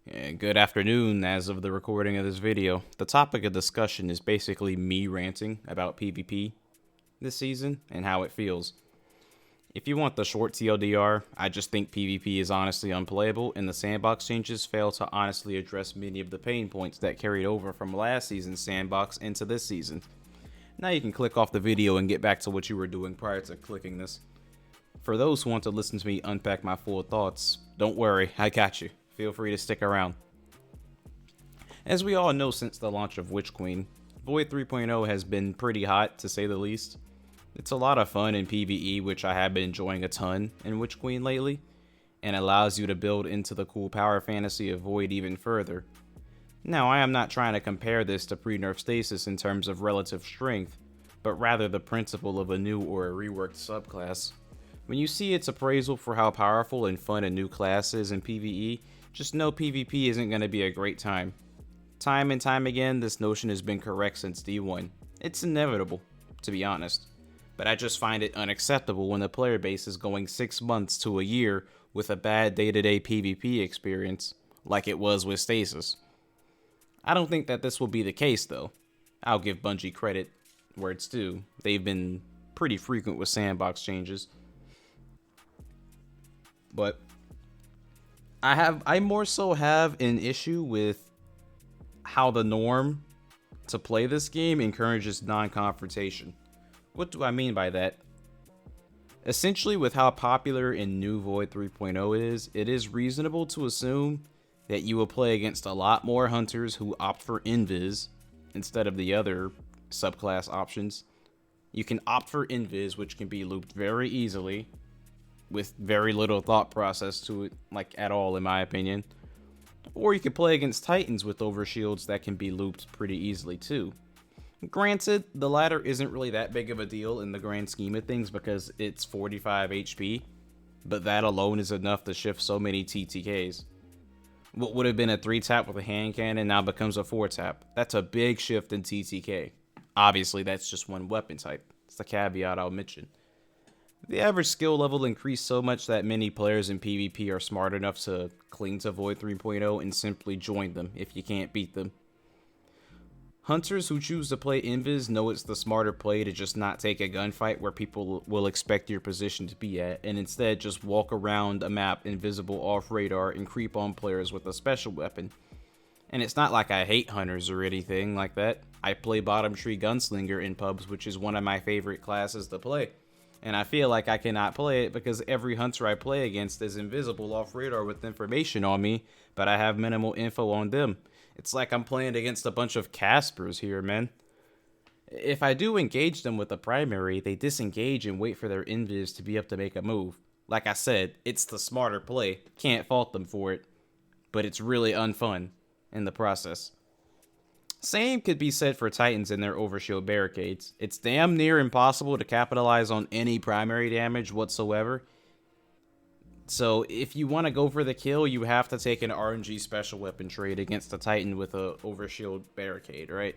And good afternoon as of the recording of this video. The topic of discussion is basically me ranting about PvP this season and how it feels. If you want the short TLDR, I just think PvP is honestly unplayable and the Sandbox changes fail to honestly address many of the pain points that carried over from last season's Sandbox into this season. Now you can click off the video and get back to what you were doing prior to clicking this. For those who want to listen to me unpack my full thoughts, don't worry, I got you. Feel free to stick around. As we all know since the launch of Witch Queen, Void 3.0 has been pretty hot to say the least. It's a lot of fun in PvE, which I have been enjoying a ton in Witch Queen lately, and allows you to build into the cool power fantasy of Void even further. Now, I am not trying to compare this to pre-nerf stasis in terms of relative strength, but rather the principle of a new or a reworked subclass. When you see its appraisal for how powerful and fun a new class is in PvE, just know PvP isn't going to be a great time. Time and time again, this notion has been correct since D1. It's inevitable, to be honest. But I just find it unacceptable when the player base is going 6 months to a year with a bad day-to-day PvP experience, like it was with Stasis. I don't think that this will be the case, though. I'll give Bungie credit where it's due. They've been pretty frequent with Sandbox changes. But I more so have an issue with how the norm to play this game encourages non-confrontation. What do I mean by that? Essentially, with how popular in new Void 3.0 is, it is reasonable to assume that you will play against a lot more hunters who opt for Invis instead of the other subclass options. You can opt for Invis, which can be looped very easily, with very little thought process to it, like at all in my opinion. Or you could play against Titans with overshields that can be looped pretty easily too. Granted, the latter isn't really that big of a deal in the grand scheme of things because it's 45 HP, but that alone is enough to shift so many TTKs. What would have been a 3-tap with a hand cannon now becomes a 4-tap. That's a big shift in TTK. Obviously, that's just one weapon type. It's the caveat I'll mention. The average skill level increased so much that many players in PvP are smart enough to cling to Void 3.0 and simply join them if you can't beat them. Hunters who choose to play Invis know it's the smarter play to just not take a gunfight where people will expect your position to be at, and instead just walk around a map invisible off radar and creep on players with a special weapon. And it's not like I hate hunters or anything like that. I play bottom tree gunslinger in pubs, which is one of my favorite classes to play. And I feel like I cannot play it because every hunter I play against is invisible off radar with information on me, but I have minimal info on them. It's like I'm playing against a bunch of Caspers here, man. If I do engage them with a primary, they disengage and wait for their invis to be up to make a move. Like I said, it's the smarter play. Can't fault them for it. But it's really unfun in the process. Same could be said for Titans and their overshield barricades. It's damn near impossible to capitalize on any primary damage whatsoever. So if you want to go for the kill, you have to take an RNG special weapon trade against a Titan with a overshield barricade, right?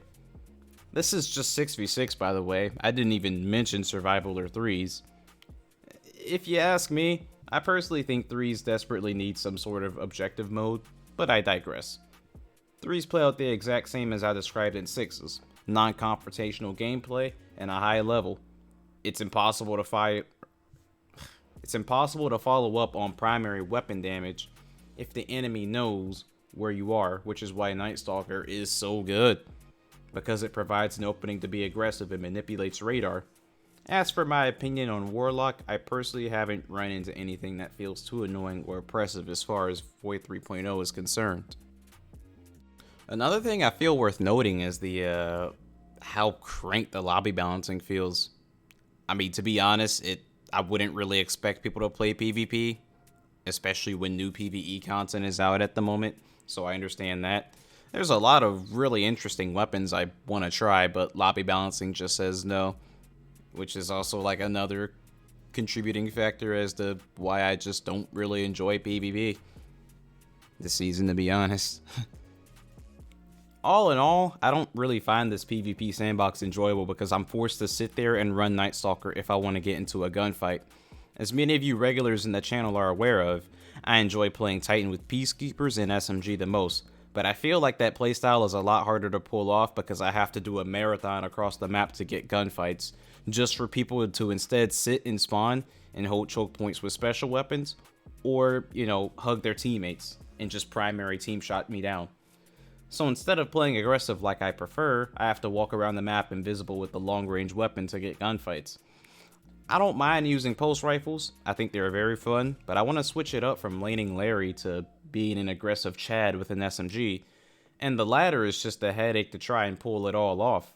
This is just 6v6, by the way. I didn't even mention survival or threes. If you ask me, I personally think threes desperately need some sort of objective mode, but I digress. Threes play out the exact same as I described in sixes. Non-confrontational gameplay and a high level. It's impossible to follow up on primary weapon damage if the enemy knows where you are, which is why Night Stalker is so good, because it provides an opening to be aggressive and manipulates radar. As for my opinion on Warlock, I personally haven't run into anything that feels too annoying or oppressive as far as Void 3.0 is concerned. Another thing I feel worth noting is the how cranked the lobby balancing feels. I mean, to be honest, I wouldn't really expect people to play PvP, especially when new PvE content is out at the moment, so I understand that. There's a lot of really interesting weapons I want to try, but lobby balancing just says no, which is also like another contributing factor as to why I just don't really enjoy PvP this season, to be honest. All in all, I don't really find this PvP sandbox enjoyable because I'm forced to sit there and run Night Stalker if I want to get into a gunfight. As many of you regulars in the channel are aware of, I enjoy playing Titan with Peacekeepers and SMG the most, but I feel like that playstyle is a lot harder to pull off because I have to do a marathon across the map to get gunfights, just for people to instead sit and spawn and hold choke points with special weapons, or, you know, hug their teammates and just primary team shot me down. So instead of playing aggressive like I prefer, I have to walk around the map invisible with the long range weapon to get gunfights. I don't mind using pulse rifles, I think they're very fun, but I want to switch it up from laning Larry to being an aggressive Chad with an SMG, and the latter is just a headache to try and pull it all off.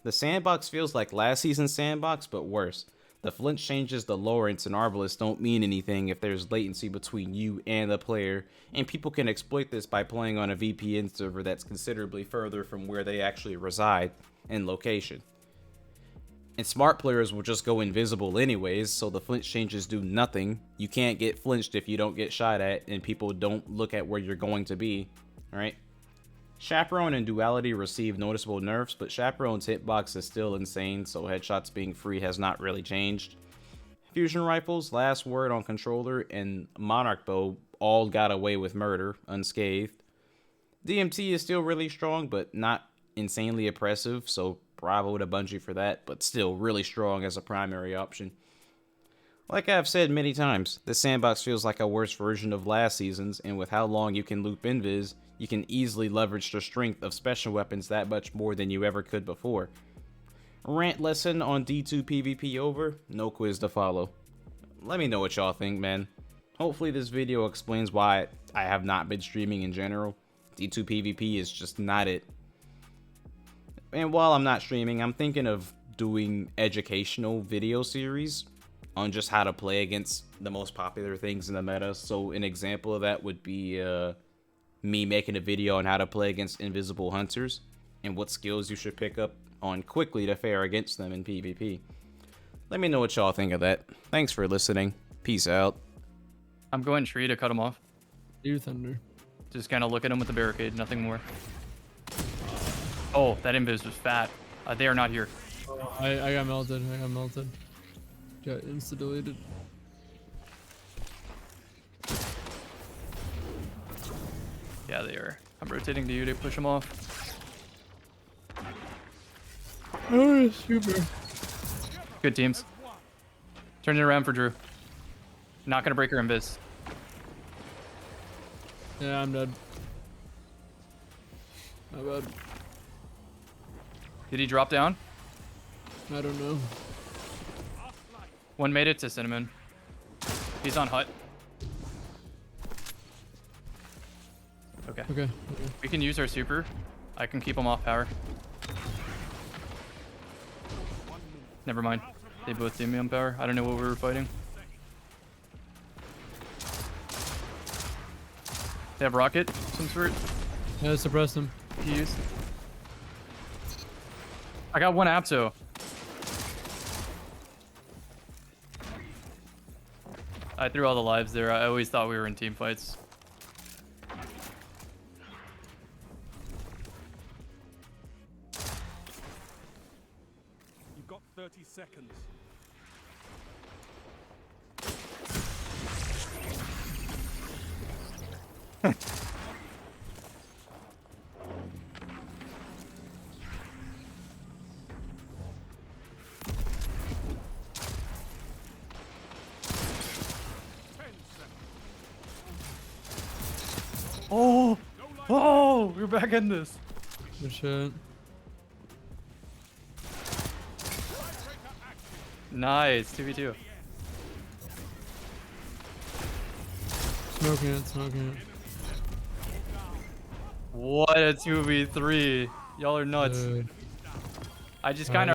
The Sandbox feels like last season's Sandbox, but worse. The flinch changes, the Lawrence and Arbalest don't mean anything if there's latency between you and the player, and people can exploit this by playing on a VPN server that's considerably further from where they actually reside in location. And smart players will just go invisible anyways, so the flinch changes do nothing. You can't get flinched if you don't get shot at, and people don't look at where you're going to be, right? Chaperone and Duality receive noticeable nerfs, but Chaperone's hitbox is still insane, so headshots being free has not really changed. Fusion Rifles, Last Word on Controller, and Monarch Bow all got away with murder, unscathed. DMT is still really strong, but not insanely oppressive, so bravo to Bungie for that, but still really strong as a primary option. Like I've said many times, this Sandbox feels like a worse version of last season's, and with how long you can loop Invis, you can easily leverage the strength of special weapons that much more than you ever could before. Rant lesson on D2 PvP over, no quiz to follow. Let me know what y'all think, man. Hopefully this video explains why I have not been streaming in general. D2 PvP is just not it. And while I'm not streaming, I'm thinking of doing educational video series on just how to play against the most popular things in the meta. So an example of that would be me making a video on how to play against invisible hunters and what skills you should pick up on quickly to fare against them in PvP. Let me know what y'all think of that. Thanks for listening. Peace out. I'm going tree to cut him off. Do thunder. Just kind of look at him with the barricade, nothing more. Oh, that invis was fat. They are not here. I got melted. I got melted. Got insta deleted. Yeah, they are. I'm rotating to you to push him off. Oh, super. Good teams. Turn it around for Drew. Not gonna break her invis. Yeah, I'm dead. My bad. Did he drop down? I don't know. One made it to Cinnamon. He's on hut. Okay. Okay. We can use our super. I can keep him off power. Never mind. They both see me on power. I don't know what we were fighting. They have rocket, some sort. Yeah, suppress him. He used. I got one Apso. I threw all the lives there. I always thought we were in team fights. You've got 30 seconds. Oh! Oh! We're back in this. Good shit. Nice. 2v2. Smoking it, smoking it. What a 2v3. Y'all are nuts. Dude. I just kind of